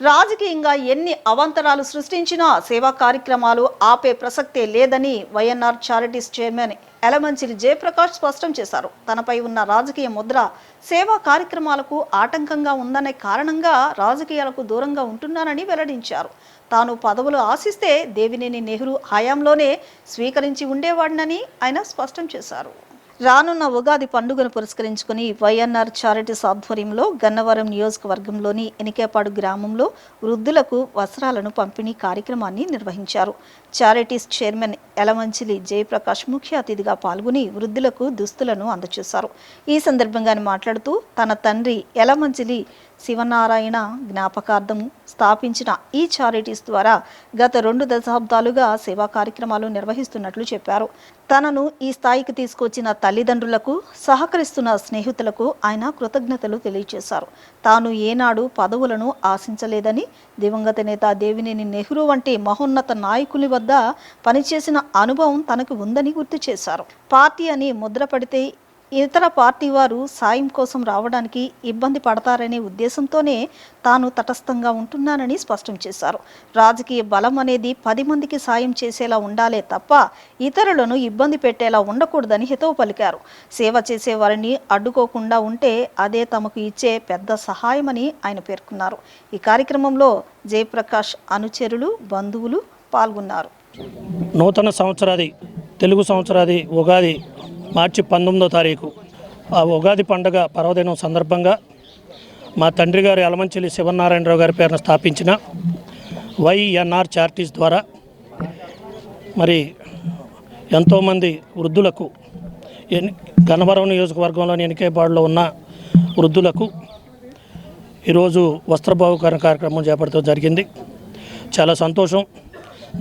రాజకీయంగా ఎన్ని అవాంతరాలు సృష్టించినా సేవా కార్యక్రమాలు ఆపే ప్రసక్తే లేదని YNR charities chairman Yalamanchili Jayaprakash స్పష్టం చేశారు. తనపై ఉన్న రాజకీయ ముద్ర సేవా కార్యక్రమాలకు ఆటంకంగా ఉందనే కారణంగా రాజకీయాలకు దూరంగా ఉంటున్నానని వెల్లడించారు. తాను పదవులు ఆశిస్తే దేవినేని నెహ్రూ హయాంలోనే స్వీకరించి ఉండేవాడినని ఆయన స్పష్టం చేశారు. రానున్న ఉగాది పండుగను పురస్కరించుకుని వైఎన్ఆర్ చారిటీస్ ఆధ్వర్యంలో గన్నవరం నియోజకవర్గంలోని ఎనికేపాడు గ్రామంలో వృద్ధులకు వస్త్రాలను పంపిణీ కార్యక్రమాన్ని నిర్వహించారు. చారిటీస్ చైర్మన్ యలమంచిలి జయప్రకాష్ ముఖ్య అతిథిగా పాల్గొని వృద్ధులకు దుస్తులను అందజేశారు. ఈ సందర్భంగా మాట్లాడుతూ తన తండ్రి యలమంచిలి శివనారాయణ జ్ఞాపకార్థం స్థాపించిన ఈ చారిటీస్ ద్వారా గత 2 దశాబ్దాలుగా సేవా కార్యక్రమాలు నిర్వహిస్తున్నట్లు చెప్పారు. తనను ఈ స్థాయికి తీసుకొచ్చిన తల్లిదండ్రులకు, సహకరిస్తున్న స్నేహితులకు ఆయన కృతజ్ఞతలు తెలియజేశారు. తాను ఏనాడు పదవులను ఆశించలేదని, దివంగత నేత దేవినేని నెహ్రూ వంటి మహోన్నత నాయకుని వద్ద పనిచేసిన అనుభవం తనకు ఉందని గుర్తు చేశారు. పార్టీ అని ముద్ర పడితే ఇతర పార్టీ వారు సాయం కోసం రావడానికి ఇబ్బంది పడతారనే ఉద్దేశంతోనే తాను తటస్థంగా ఉంటున్నానని స్పష్టం చేశారు. రాజకీయ బలం అనేది 10 మందికి సాయం చేసేలా ఉండాలే తప్ప ఇతరులను ఇబ్బంది పెట్టేలా ఉండకూడదని హితవు పలికారు. సేవ చేసేవారిని అడ్డుకోకుండా ఉంటే అదే తమకు ఇచ్చే పెద్ద సహాయమని ఆయన పేర్కొన్నారు. ఈ కార్యక్రమంలో జయప్రకాష్ అనుచరులు, బంధువులు పాల్గొన్నారు. నూతన సంవత్సరాది తెలుగు సంవత్సరాది ఉగాది మార్చి 19వ తారీఖు ఆ ఉగాది పండుగ పర్వదినం సందర్భంగా మా తండ్రి గారు యలమంచిలి శివనారాయణరావు గారి పేరున స్థాపించిన వైఎన్ఆర్ చారిటీస్ ద్వారా మరి ఎంతోమంది వృద్ధులకు గన్నవరం నియోజకవర్గంలోని ఎనికేపాడులో ఉన్న వృద్ధులకు ఈరోజు వస్త్రబహుకరణ కార్యక్రమం చేపట్టడం జరిగింది. చాలా సంతోషం.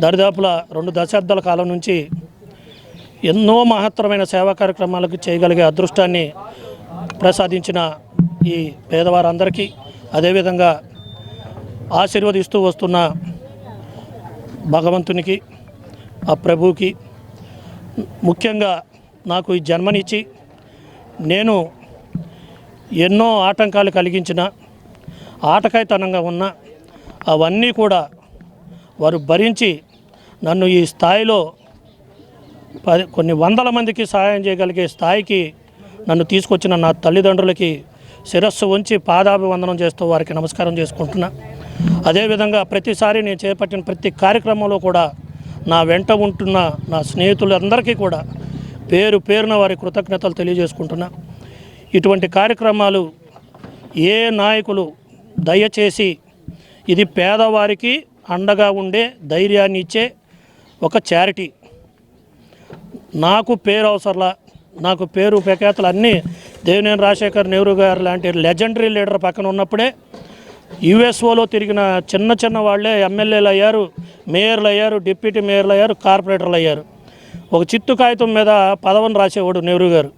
దరిదాపుల 2 దశాబ్దాల కాలం నుంచి ఎన్నో మహత్తరమైన సేవా కార్యక్రమాలకు చేయగలిగే అదృష్టాన్ని ప్రసాదించిన ఈ పేదవారందరికీ, అదేవిధంగా ఆశీర్వదిస్తూ వస్తున్న భగవంతునికి, ఆ ప్రభువుకి, ముఖ్యంగా నాకు ఈ జన్మనిచ్చి నేను ఎన్నో ఆటంకాలు కలిగించిన, ఆటకాయతనంగా ఉన్న అవన్నీ కూడా వారు భరించి నన్ను ఈ స్థాయిలో కొన్ని వందల మందికి సహాయం చేయగలిగే స్థాయికి నన్ను తీసుకొచ్చిన నా తల్లిదండ్రులకి శిరస్సు ఉంచి పాదాభివందనం చేస్తూ వారికి నమస్కారం చేసుకుంటున్నా. అదేవిధంగా ప్రతిసారి నేను చేపట్టిన ప్రతి కార్యక్రమంలో కూడా నా వెంట ఉంటున్న నా స్నేహితులందరికీ కూడా పేరు పేరున వారి కృతజ్ఞతలు తెలియజేసుకుంటున్నా. ఇటువంటి కార్యక్రమాలు ఏ నాయకులు దయచేసి ఇది పేదవారికి అండగా ఉండే ధైర్యాన్ని ఇచ్చే ఒక చారిటీ. నాకు పేరు అవసరంలా, నాకు పేరు ప్రఖ్యాతులు అన్నీ దేవినేని రాజశేఖర్ నెహ్రూ గారు లాంటి లెజెండరీ లీడర్ పక్కన ఉన్నప్పుడే యుఎస్ఓలో తిరిగిన చిన్న వాళ్ళే ఎమ్మెల్యేలు అయ్యారు, మేయర్లు అయ్యారు, డిప్యూటీ మేయర్లు అయ్యారు, కార్పొరేటర్లు అయ్యారు. ఒక చిత్తు కాగితం మీద పదవిని రాసేవాడు నెహ్రూ గారు.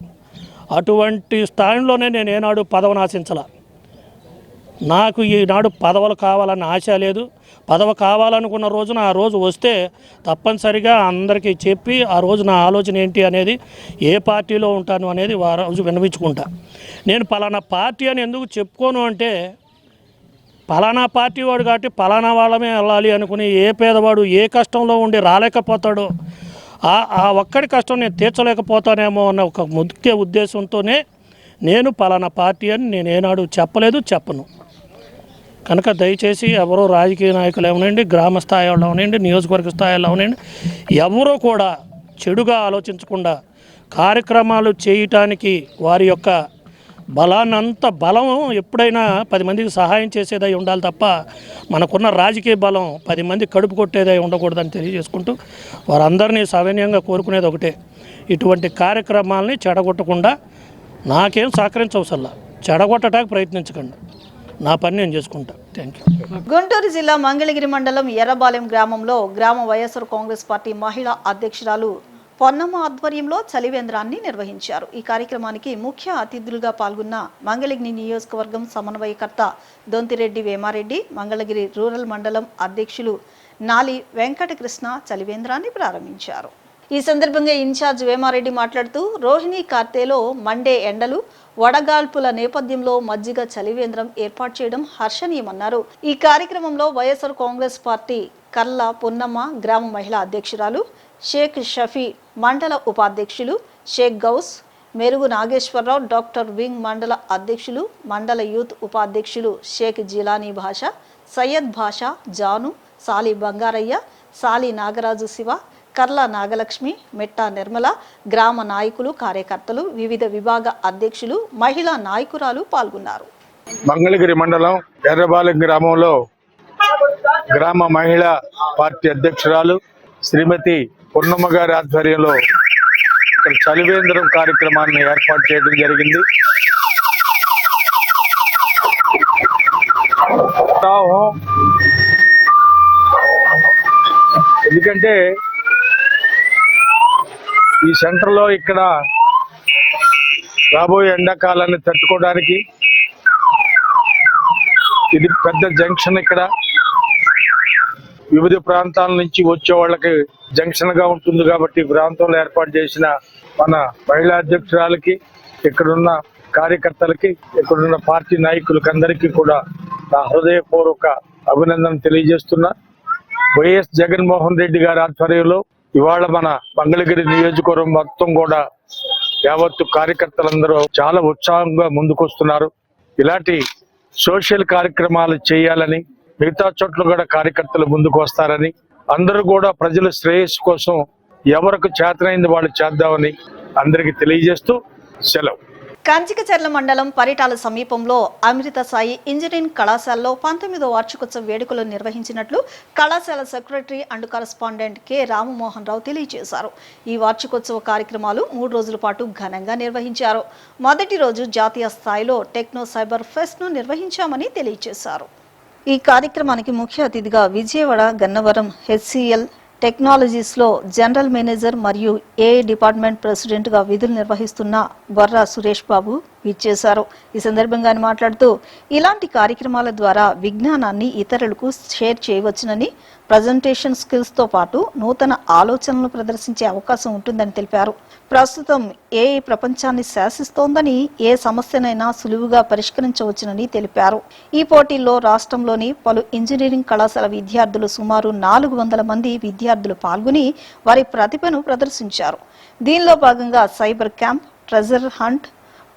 అటువంటి స్థాయిలోనే నేను ఏనాడు పదవిని ఆశించాల. నాకు ఈనాడు పదవులు కావాలన్న ఆశ లేదు. పదవి కావాలనుకున్న రోజున ఆ రోజు వస్తే తప్పనిసరిగా అందరికీ చెప్పి ఆ రోజు నా ఆలోచన ఏంటి అనేది, ఏ పార్టీలో ఉంటాను అనేది ఆ రోజు విన్నవించుకుంటా. నేను పలానా పార్టీ అని ఎందుకు చెప్పుకోను అంటే, పలానా పార్టీ వాడు కాబట్టి పలానా వాళ్ళమే వెళ్ళాలి అనుకుని ఏ పేదవాడు ఏ కష్టంలో ఉండి రాలేకపోతాడో ఆ ఒక్కడి కష్టం నేను తీర్చలేకపోతానేమో అన్న ఒక ముఖ్య ఉద్దేశంతోనే నేను పలానా పార్టీ అని నేను ఏనాడు చెప్పలేదు, చెప్పను. కనుక దయచేసి ఎవరో రాజకీయ నాయకులు ఏమనండి, గ్రామ స్థాయిలో అవనండి, నియోజకవర్గ స్థాయిలో అవనండి, ఎవరో కూడా చెడుగా ఆలోచించకుండా కార్యక్రమాలు చేయటానికి వారి యొక్క బలాన్నంత బలం ఎప్పుడైనా 10 మందికి సహాయం చేసేదై ఉండాలి తప్ప మనకున్న రాజకీయ బలం 10 మంది కడుపు కొట్టేదై ఉండకూడదని తెలియజేసుకుంటూ వారందరినీ సవినయంగా కోరుకునేది ఒకటే, ఇటువంటి కార్యక్రమాలని చెడగొట్టకుండా నాకేం సహకరించవసల్లా, చెడగొట్టడానికి ప్రయత్నించకండి, నా పని నేను చేసుకుంటా. Thank you. గుంటూరు జిల్లా మంగళగిరి మండలం ఎర్రబాలెం గ్రామంలో గ్రామ వైఎస్ఆర్ కాంగ్రెస్ పార్టీ మహిళా అధ్యక్షురాలు పొన్నమ్మ ఆధ్వర్యంలో చలివేంద్రాన్ని నిర్వహించారు. ఈ కార్యక్రమానికి ముఖ్య అతిథులుగా పాల్గొన్న మంగళగిరి నియోజకవర్గం సమన్వయకర్త దొంతిరెడ్డి వేమారెడ్డి, మంగళగిరి రూరల్ మండలం అధ్యక్షులు నాలి వెంకటకృష్ణ చలివేంద్రాన్ని ప్రారంభించారు. ఈ సందర్భంగా ఇన్ఛార్జ్ వేమారెడ్డి మాట్లాడుతూ, రోహిణి కార్తెలో మండే ఎండలు వడగాల్పుల నేపథ్యంలో మజ్జిగ చలివేంద్రం ఏర్పాటు చేయడం హర్షణీయమన్నారు. ఈ కార్యక్రమంలో వైఎస్ఆర్ కాంగ్రెస్ పార్టీ కర్ల పున్నమ్మ గ్రామ మహిళా అధ్యక్షురాలు, షేక్ షఫీ మండల ఉపాధ్యక్షులు, షేక్ గౌస్, మెరుగు నాగేశ్వరరావు, డాక్టర్ వింగ్ మండల అధ్యక్షులు, మండల యూత్ ఉపాధ్యక్షులు షేక్ జిలానీ భాషా, సయ్యద్ భాషా, జాను, సాలి బంగారయ్య, సాలి నాగరాజు శివ, కర్ల నాగలక్ష్మి, మెట్టా నిర్మల, గ్రామ నాయకులు, కార్యకర్తలు, వివిధ విభాగ అధ్యక్షులు, మహిళా నాయకురాలు పాల్గొన్నారు. మంగళగిరి మండలం ఎర్రబాలెం గ్రామంలో గ్రామ మహిళా పార్టీ అధ్యక్షురాలు శ్రీమతి పున్నమ్మ గారి ఆధ్వర్యంలో ఇక్కడ చలివేంద్రం కార్యక్రమాన్ని ఏర్పాటు చేయడం జరిగింది. ఎందుకంటే ఈ సెంటర్లో ఇక్కడ రాబోయే ఎండాకాలాన్ని తట్టుకోవడానికి ఇది పెద్ద జంక్షన్. ఇక్కడ వివిధ ప్రాంతాల నుంచి వచ్చే వాళ్ళకి జంక్షన్ గా ఉంటుంది కాబట్టి ప్రాంతంలో ఏర్పాటు చేసిన మన మహిళా అధ్యక్షురాలకి, ఇక్కడున్న కార్యకర్తలకి, ఇక్కడున్న పార్టీ నాయకులకి అందరికీ కూడా నా హృదయపూర్వక అభినందన తెలియజేస్తున్నా. వైఎస్ జగన్మోహన్ రెడ్డి గారి ఆధ్వర్యంలో ఇవాళ మన మంగళగిరి నియోజకవర్గం మొత్తం కూడా యావత్తు కార్యకర్తలందరూ చాలా ఉత్సాహంగా ముందుకొస్తున్నారు. ఇలాంటి సోషల్ కార్యక్రమాలు చేయాలని, మిగతా చోట్ల కూడా కార్యకర్తలు ముందుకు వస్తారని, అందరూ కూడా ప్రజల శ్రేయస్సు కోసం ఎవరికి చేతనైంది వాళ్ళు చేద్దామని అందరికీ తెలియజేస్తూ సెలవు. కంచికచర్ల మండలం పరిటాల సమీపంలో అమృత సాయి ఇంజనీరింగ్ కళాశాలలో 19వ వార్షికోత్సవ వేడుకలు నిర్వహించినట్లు కళాశాల secretary and correspondent K Ramamohan Rao తెలియజేశారు. ఈ వార్షికోత్సవ కార్యక్రమాలు 3 రోజుల పాటు ఘనంగా నిర్వహించారు. మొదటి రోజు జాతీయ స్థాయిలో టెక్నో సైబర్ ఫెస్ట్ ను నిర్వహించామని తెలియజేశారు. ఈ కార్యక్రమానికి ముఖ్య అతిథిగా విజయవాడ గన్నవరం హెచ్సిఎల్ టెక్నాలజీస్లో జనరల్ మేనేజర్ మరియు ఏఐ డిపార్ట్మెంట్ ప్రెసిడెంట్గా విధులు నిర్వహిస్తున్న బొర్రా సురేష్ బాబు విచ్చేశారు. ఈ సందర్భంగా ఆయన మాట్లాడుతూ ఇలాంటి కార్యక్రమాల ద్వారా విజ్ఞానాన్ని ఇతరులకు షేర్ చేయవచ్చునని, ప్రజెంటేషన్ స్కిల్స్తో పాటు నూతన ఆలోచనలు ప్రదర్శించే అవకాశం ఉంటుందని తెలిపారు. ప్రస్తుతం ఏఐ ప్రపంచాన్ని శాసిస్తోందని, ఏ సమస్యనైనా సులువుగా పరిష్కరించవచ్చునని తెలిపారు. ఈ పోటీల్లో రాష్ట్రంలోని పలు ఇంజనీరింగ్ కళాశాల విద్యార్థులు సుమారు 400 మంది విద్యార్థులు పాల్గొని వారి ప్రతిభను ప్రదర్శించారు. దీనిలో భాగంగా cyber camp, treasure hunt,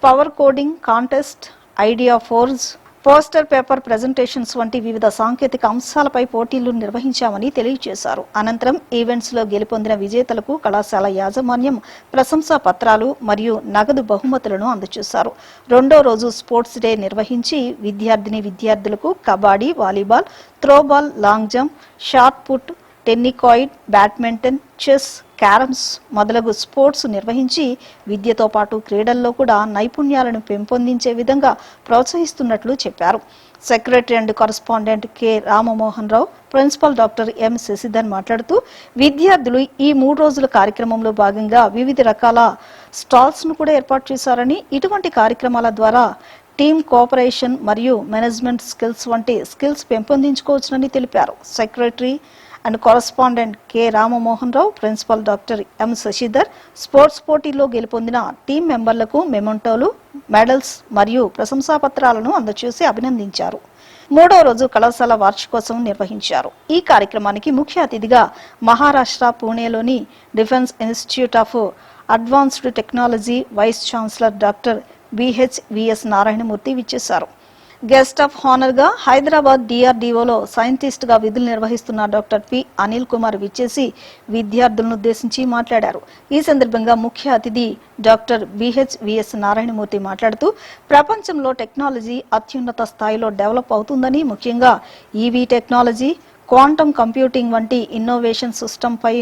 power coding contest, idea forge, poster paper presentations వంటి వివిధ సాంకేతిక అంశాలపై పోటీలు నిర్వహించామని తెలియజేశారు. అనంతరం ఈవెంట్స్ లో గెలుపొందిన విజేతలకు కళాశాల యాజమాన్యం ప్రశంసా పత్రాలు మరియు నగదు బహుమతులను అందజేశారు. రెండో రోజు స్పోర్ట్స్ డే నిర్వహించి విద్యార్థులకు kabaddi, volleyball, throwball, long jump, shot put, tennikoit, badminton, chess, carroms మొదలగు స్పోర్ట్స్ నిర్వహించి విద్యతో పాటు క్రీడల్లో కూడా నైపుణ్యాలను పెంపొందించే విధంగా ప్రోత్సహిస్తున్నట్లు చెప్పారు. Secretary and correspondent K Ramamohan Rao, principal doctor M Sasidhar మాట్లాడుతూ విద్యార్థులు ఈ 3 రోజుల కార్యక్రమంలో భాగంగా వివిధ రకాల స్టాల్స్ ను కూడా ఏర్పాటు చేశారని, ఇటువంటి కార్యక్రమాల ద్వారా టీమ్ కోఆపరేషన్ మరియు మేనేజ్మెంట్ స్కిల్స్ వంటి స్కిల్స్ పెంపొందించుకోవచ్చునని తెలిపారు. Secretary and correspondent K Ramamohan Rao, principal doctor M Sasidhar sports పోటీల్లో గెలుపొందిన టీం మెంబర్లకు మెమోంటోలు, మెడల్స్ మరియు ప్రశంసాపత్రాలను అందజేసి అభినందించారు. 3వ రోజు కళాశాల వార్షికోత్సవం నిర్వహించారు. ఈ కార్యక్రమానికి ముఖ్య అతిథిగా మహారాష్ట్ర పూణేలోని defence institute of advanced technology vice chancellor doctor BHVS Narayanamurthy విచ్చేశారు. గెస్ట్ ఆఫ్ హానర్ గా హైదరాబాద్ డిఆర్డీఓలో సైంటిస్ట్ గా విధులు నిర్వహిస్తున్న డాక్టర్ పి అనిల్ కుమార్ విచ్చేసి విద్యార్థులను ఉద్దేశించి మాట్లాడారు. ఈ సందర్భంగా ముఖ్య అతిథి డాక్టర్ బిహెచ్విఎస్ నారాయణమూర్తి మాట్లాడుతూ ప్రపంచంలో టెక్నాలజీ అత్యున్నత స్థాయిలో డెవలప్ అవుతుందని, ముఖ్యంగా ఈవీ టెక్నాలజీ, క్వాంటమ్ కంప్యూటింగ్ వంటి ఇన్నోవేషన్ సిస్టమ్ పై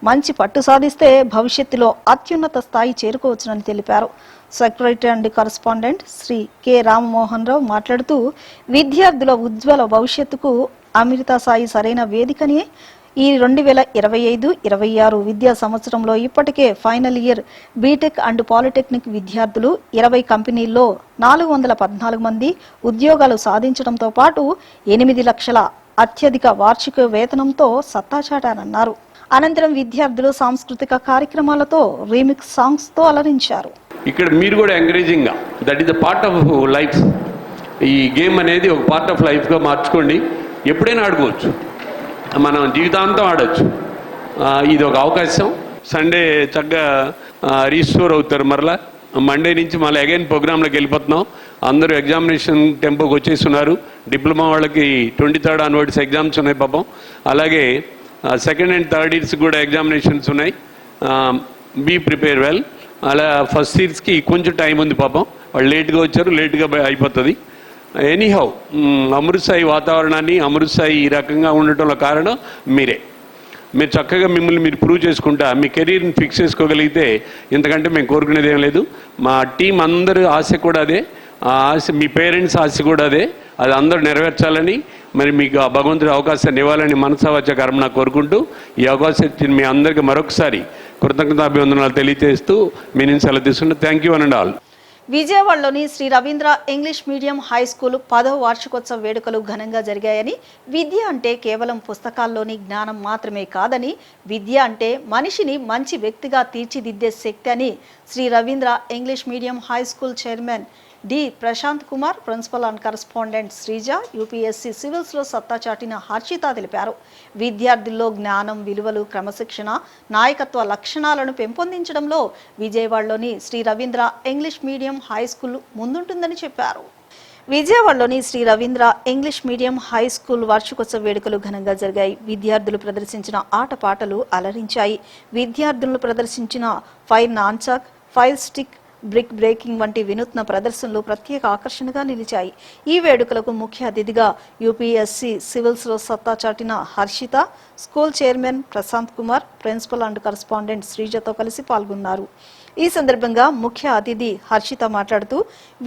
మంచి పట్టు సాధిస్తే భవిష్యత్తులో అత్యున్నత స్థాయి చేరుకోవచ్చునని తెలిపారు. Secretary and correspondent Shri K Ramamohan Rao మాట్లాడుతూ విద్యార్థుల ఉజ్వల భవిష్యత్తుకు అమృత సాయి సరైన వేదికని, ఈ 2025-26 విద్యా సంవత్సరంలో ఇప్పటికే final year BTech and polytechnic విద్యార్థులు 20 కంపెనీల్లో 414 మంది ఉద్యోగాలు సాధించడంతో పాటు 8 లక్షల అత్యధిక వార్షిక వేతనంతో సత్తా చాటారన్నారు. అనంతరం విద్యార్థులు సాంస్కృతిక కార్యక్రమాలతో రీమిక్స్ సాంగ్స్ తో అలరించారు. ఇక్కడ మీరు కూడా ఎంకరేజింగ్గా that is the part of life. ఈ గేమ్ అనేది ఒక పార్ట్ ఆఫ్ లైఫ్గా మార్చుకోండి. ఎప్పుడైనా ఆడుకోవచ్చు, మనం జీవితాంతం ఆడవచ్చు. ఇది ఒక అవకాశం. సండే చక్కగా రీస్టోర్ అవుతారు. మరలా మండే నుంచి మళ్ళీ అగైన్ ప్రోగ్రాంలోకి వెళ్ళిపోతున్నాం. అందరూ ఎగ్జామినేషన్ టెంపోకి వచ్చేస్తున్నారు. డిప్లొమా వాళ్ళకి 23rd ఆన్వర్డ్స్ ఎగ్జామ్స్ ఉన్నాయి పాపం. అలాగే సెకండ్ అండ్ థర్డ్ ఇయర్స్ కూడా ఎగ్జామినేషన్స్ ఉన్నాయి. Be prepare well. అలా ఫస్ట్ ఇయర్స్కి కొంచెం టైం ఉంది పాపం, వాళ్ళు లేట్గా వచ్చారు, లేట్గా అయిపోతుంది. ఎనీహౌ అమృత్ సాయి వాతావరణాన్ని, అమృత్ సాయి ఈ రకంగా ఉండటంలో కారణం మీరే. మీరు చక్కగా మిమ్మల్ని మీరు ప్రూవ్ చేసుకుంటా మీ కెరీర్ని ఫిక్స్ చేసుకోగలిగితే ఇంతకంటే మేము కోరుకునేది ఏం లేదు. మా టీం అందరూ ఆశ కూడా అదే, ఆ ఆశ మీ పేరెంట్స్ ఆశ కూడా అదే. అది అందరూ నెరవేర్చాలని, మరి మీకు ఆ భగవంతుడి అవకాశాన్ని ఇవ్వాలని మనసావాచ కర్మన కోరుకుంటూ ఈ అవకాశం మీ అందరికీ మరొకసారి కృతజ్ఞతాభివందనాలు తెలియజేస్తూ మీ నుంచి సెలవు తీసుకుంటూ థ్యాంక్ యూ అండ్ ఆల్. విజయవాడలోని Shri Ravindra English medium high school 10వ వార్షికోత్సవ వేడుకలు ఘనంగా జరిగాయని, విద్య అంటే కేవలం పుస్తకాల్లోని జ్ఞానం మాత్రమే కాదని, విద్య అంటే మనిషిని మంచి వ్యక్తిగా తీర్చిదిద్దే శక్తి అని Shri Ravindra English medium high school chairman D Prashanth Kumar, principal and correspondent Sreeja, UPSC సివిల్స్లో సత్తా చాటిన హర్షిత తెలిపారు. విద్యార్థుల్లో జ్ఞానం, విలువలు, క్రమశిక్షణ, నాయకత్వ లక్షణాలను పెంపొందించడంలో విజయవాడలోని Shri Ravindra English medium high school ముందుంటుందని చెప్పారు. విజయవాడలోని Shri Ravindra English medium high school వార్షికోత్సవ వేడుకలు ఘనంగా జరిగాయి. విద్యార్థులు ప్రదర్శించిన ఆటపాటలు అలరించాయి. విద్యార్థులు ప్రదర్శించిన fire nunchuck, fire stick, brick breaking వంటి వినూత్న ప్రదర్శనలు ప్రత్యేక ఆకర్షణగా నిలిచాయి. ఈ వేడుకలకు ముఖ్య అతిథిగా యూపీఎస్సీ సివిల్స్లో సత్తా చాటిన Harshitha, school chairman Prashanth Kumar, principal and correspondent శ్రీజతో కలిసి పాల్గొన్నారు. ఈ సందర్భంగా ముఖ్య అతిథి హర్షిత మాట్లాడుతూ,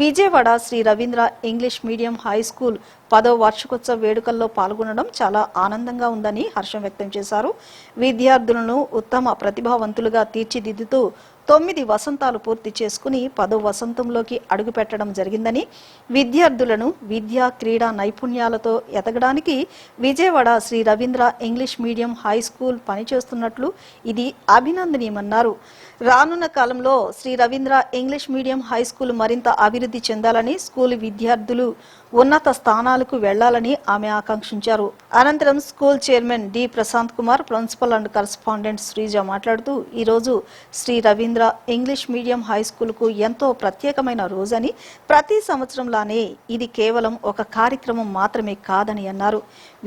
Vijayawada Shri Ravindra English medium high school 10వ వార్షికోత్సవ వేడుకల్లో పాల్గొనడం చాలా ఆనందంగా ఉందని హర్షం వ్యక్తం చేశారు. విద్యార్థులను ఉత్తమ ప్రతిభావంతులుగా తీర్చిదిద్దుతూ 9 వసంతాలు పూర్తి చేసుకుని 10వ వసంతంలోకి అడుగుపెట్టడం జరిగిందని, విద్యార్థులను విద్యా, క్రీడా నైపుణ్యాలతో ఎదగడానికి Vijayawada Shri Ravindra English medium high school పనిచేస్తున్నట్లు ఇది అభినందనీయమన్నారు. రానున్న కాలంలో Shri Ravindra English medium high school మరింత అభివృద్ధి చెందాలని, స్కూల్ విద్యార్థులు ఉన్నత స్థానాలకు వెళ్లాలని ఆమె ఆకాంక్షించారు. అనంతరం school chairman D Prashanth Kumar, principal and correspondent Sreeja మాట్లాడుతూ, ఈరోజు Sri Ravindra English medium high school కు ఎంతో ప్రత్యేకమైన రోజని, ప్రతి సంవత్సరంలానే ఇది కేవలం ఒక కార్యక్రమం మాత్రమే కాదని అన్నారు.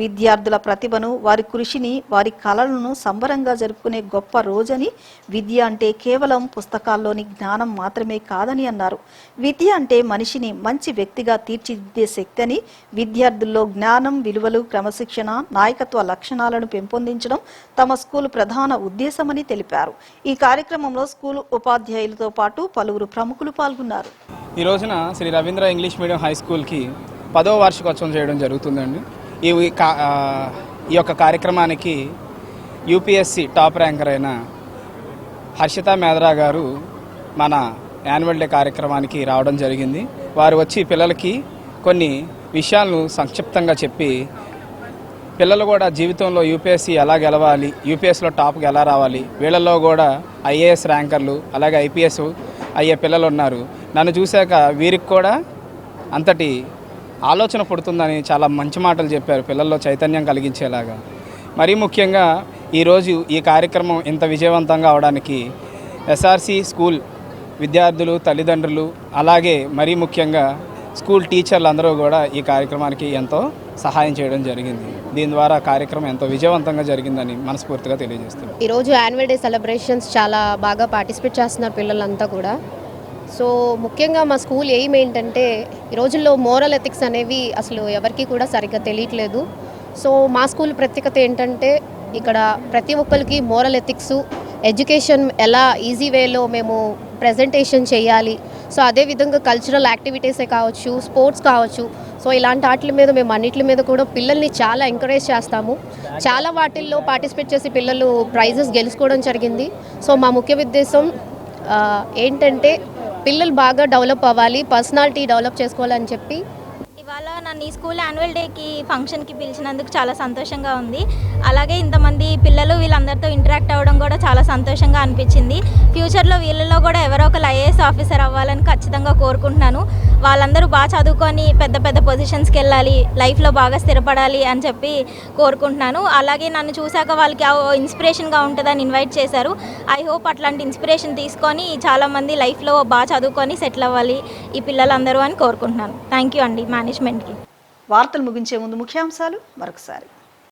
విద్యార్థుల ప్రతిభను, వారి కృషిని, వారి కళలను సంబరంగా జరుపుకునే గొప్ప రోజని, విద్య అంటే కేవలం పుస్తకాల్లోని జ్ఞానం మాత్రమే కాదని అన్నారు. విద్య అంటే మనిషిని మంచి వ్యక్తిగా తీర్చిదిద్దే శక్తి అని, విద్యార్థుల్లో జ్ఞానం, విలువలు, క్రమశిక్షణ, నాయకత్వ లక్షణాలను పెంపొందించడం తమ స్కూల్ ప్రధాన ఉద్దేశమని తెలిపారు. ఈ కార్యక్రమంలో స్కూల్ ఉపాధ్యాయులతో పాటు పలువురు ప్రముఖులు పాల్గొన్నారు. ఈ రోజున Sri Ravindra English medium high స్కూల్కి 10వ వార్షికోత్సవం చేయడం జరుగుతుందండి. ఈ యొక్క కార్యక్రమానికి యూపీఎస్సీ టాప్ ర్యాంకర్ అయిన హర్షిత మేద్రా గారు మన యాన్యువల్ డే కార్యక్రమానికి రావడం జరిగింది. వారు వచ్చి పిల్లలకి కొన్ని విషయాలను సంక్షిప్తంగా చెప్పి, పిల్లలు కూడా జీవితంలో యూపీఎస్సీ ఎలా గెలవాలి, యూపీఎస్సీలో టాప్కి ఎలా రావాలి, వీళ్ళల్లో కూడా ఐఏఎస్ ర్యాంకర్లు అలాగే ఐపీఎస్ అయ్యే పిల్లలు ఉన్నారు. నన్ను చూశాక వీరికి కూడా అంతటి ఆలోచన పుడుతుందని చాలా మంచి మాటలు చెప్పారు, పిల్లల్లో చైతన్యం కలిగించేలాగా. మరీ ముఖ్యంగా ఈరోజు ఈ కార్యక్రమం ఇంత విజయవంతంగా అవడానికి ఎస్ఆర్సి స్కూల్ విద్యార్థులు, తల్లిదండ్రులు, అలాగే మరీ ముఖ్యంగా స్కూల్ టీచర్లు అందరూ కూడా ఈ కార్యక్రమానికి ఎంతో సహాయం చేయడం జరిగింది. దీని ద్వారా కార్యక్రమం ఎంతో విజయవంతంగా జరిగిందని మనస్ఫూర్తిగా తెలియజేస్తున్నాం. ఈరోజు యాన్యువల్ డే సెలబ్రేషన్స్ చాలా బాగా పార్టిసిపేట్ చేస్తున్నారు పిల్లలంతా కూడా. సో ముఖ్యంగా మా స్కూల్ ఎయిమ్ ఏంటంటే, ఈ రోజుల్లో మోరల్ ఎథిక్స్ అనేవి అసలు ఎవరికి కూడా సరిగ్గా తెలియట్లేదు. సో మా స్కూల్ ప్రత్యేకత ఏంటంటే, ఇక్కడ ప్రతి ఒక్కరికి మోరల్ ఎథిక్స్, ఎడ్యుకేషన్ ఎలా ఈజీ వేలో మేము ప్రజెంటేషన్ చేయాలి, సో అదేవిధంగా కల్చరల్ యాక్టివిటీసే కావచ్చు, స్పోర్ట్స్ కావచ్చు, సో ఇలాంటి వాటి మీద మేము అన్నిటి మీద కూడా పిల్లల్ని చాలా ఎంకరేజ్ చేస్తాము. చాలా వాటిల్లో పార్టిసిపేట్ చేసి పిల్లలు ప్రైజెస్ గెలుచుకోవడం జరిగింది. సో మా ముఖ్య ఉద్దేశం ఏంటంటే, పిల్లలు బాగా డెవలప్ అవ్వాలి, పర్సనాలిటీ డెవలప్ చేసుకోవాలని చెప్పి. ఇవాళ నన్ను ఈ స్కూల్ యాన్యువల్ డేకి ఫంక్షన్కి పిలిచినందుకు చాలా సంతోషంగా ఉంది. అలాగే ఇంతమంది పిల్లలు వీళ్ళందరితో ఇంటరాక్ట్ అవ్వడం కూడా చాలా సంతోషంగా అనిపించింది. ఫ్యూచర్లో వీళ్ళలో కూడా ఎవరో ఒకరు ఐఏఎస్ ఆఫీసర్ అవ్వాలని ఖచ్చితంగా కోరుకుంటున్నాను. వాళ్ళందరూ బాగా చదువుకొని పెద్ద పెద్ద పొజిషన్స్కి వెళ్ళాలి, లైఫ్లో బాగా స్థిరపడాలి అని చెప్పి కోరుకుంటున్నాను. అలాగే నన్ను చూశాక వాళ్ళకి ఇన్స్పిరేషన్గా ఉంటుందని ఇన్వైట్ చేశారు. ఐ హోప్ అట్లాంటి ఇన్స్పిరేషన్ తీసుకొని చాలామంది లైఫ్లో బాగా చదువుకొని సెటిల్ అవ్వాలి ఈ పిల్లలందరూ అని కోరుకుంటున్నాను. థ్యాంక్ యూ అండి మేనేజ్మెంట్కి. వార్తలు ముగించే ముందు ముఖ్యాంశాలు మరొకసారి.